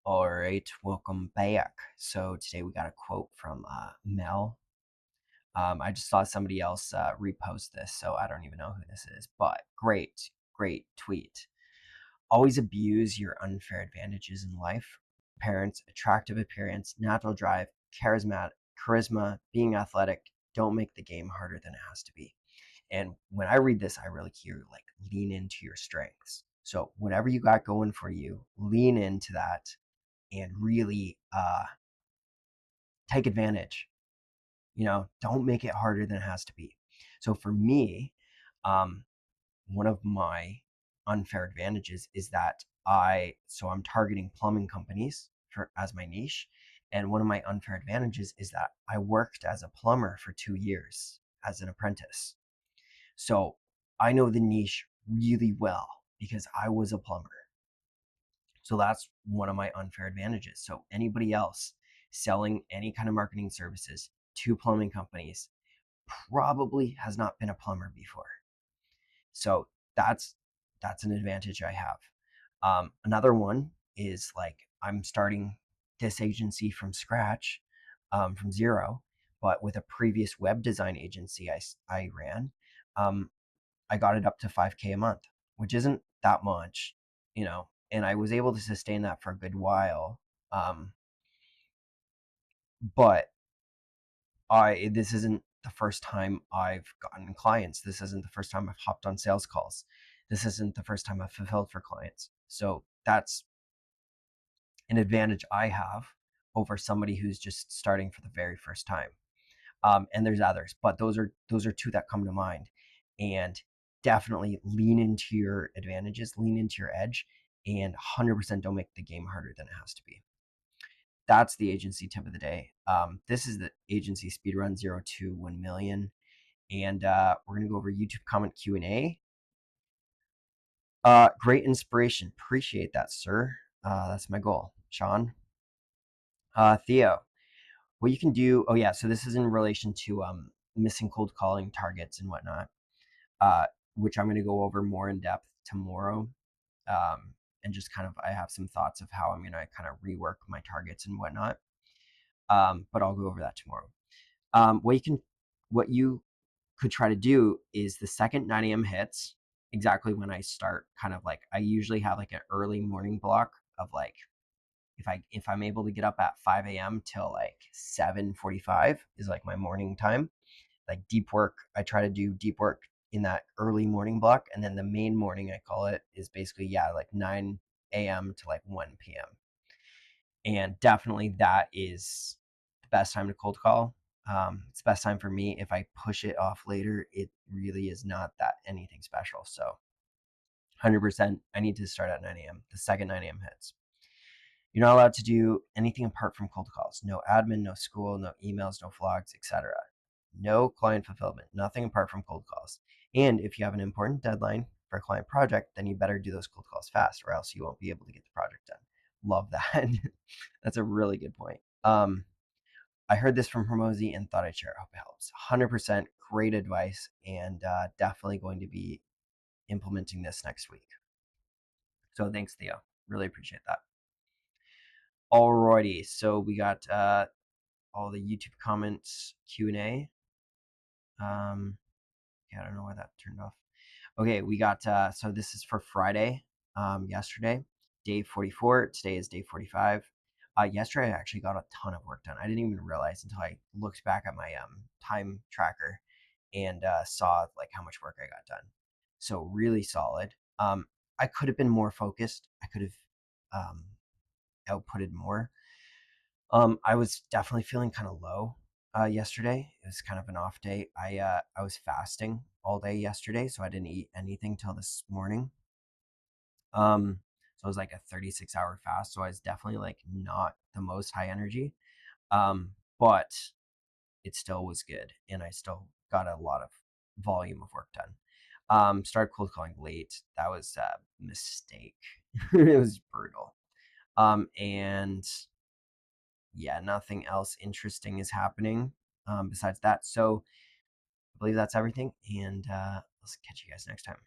All right, welcome back. So today we got a quote from Mel. I just saw somebody else repost this, so I don't even know who this is, but great tweet. Always abuse your unfair advantages in life. Parents, attractive appearance, natural drive, charisma, being athletic. Don't make the game harder than it has to be. And when I read this, I really hear like lean into your strengths. So whatever you got going for you, lean into that and really take advantage. Don't make it harder than it has to be. So for me, um, one of my unfair advantages is that I'm targeting plumbing companies for as my niche. And one of my unfair advantages is that I worked as a plumber for 2 years as an apprentice. So I know the niche really well because I was a plumber. So that's one of my unfair advantages. So anybody else selling any kind of marketing services to plumbing companies probably has not been a plumber before. So that's an advantage I have. Another one is like I'm starting this agency from scratch, from zero, but with a previous web design agency I ran. Um, I got it up to 5K a month, which isn't that much, and I was able to sustain that for a good while. But this isn't the first time I've gotten clients. This isn't the first time I've hopped on sales calls. This isn't the first time I've fulfilled for clients. So that's an advantage I have over somebody who's just starting for the very first time. And there's others, but those are two that come to mind. And definitely lean into your advantages, lean into your edge, and 100% don't make the game harder than it has to be. That's the agency tip of the day. This is the agency Speedrun 0 to 1 million, and we're gonna go over YouTube comment Q&A. Great inspiration. Appreciate that, sir. That's my goal. Sean. Theo, what you can do. Oh yeah, so this is in relation to missing cold calling targets and whatnot, which I'm going to go over more in depth tomorrow. And just kind of, I have some thoughts of how I'm going to kind of rework my targets and whatnot. But I'll go over that tomorrow. What you could try to do is the second 9 a.m. hits, exactly when I start, kind of like I usually have like an early morning block of like if I'm able to get up at 5 a.m. till like 7:45 is like my morning time. Like deep work, I try to do deep work in that early morning block, and then the main morning I call it is basically like 9 a.m. to like 1 p.m. And definitely that is the best time to cold call. It's the best time for me. If I push it off later, it really is not that anything special. So 100%, I need to start at 9 a.m. The second 9 a.m. hits. You're not allowed to do anything apart from cold calls. No admin, no school, no emails, no vlogs, etc. No client fulfillment, nothing apart from cold calls. And if you have an important deadline for a client project, then you better do those cold calls fast or else you won't be able to get the project done. Love that. That's a really good point. I heard this from Hermosi and thought I'd share. I hope it helps. 100% great advice, and definitely going to be implementing this next week. So thanks, Theo. Really appreciate that. Alrighty, so we got all the YouTube comments Q&A. Yeah, I don't know why that turned off. Okay, we got so this is for Friday, yesterday, day 44. Today is day 45. Yesterday I actually got a ton of work done. I didn't even realize until I looked back at my time tracker and saw like how much work I got done. So really solid. I could have been more focused. I could have outputted more. I was definitely feeling kind of low yesterday. It was kind of an off day. I was fasting all day yesterday, so I didn't eat anything till this morning. So it was like a 36-hour fast. So I was definitely like not the most high energy, but it still was good, and I still got a lot of volume of work done. Started cold calling late. That was a mistake. It was brutal. And yeah, nothing else interesting is happening besides that. So I believe that's everything, and let's catch you guys next time.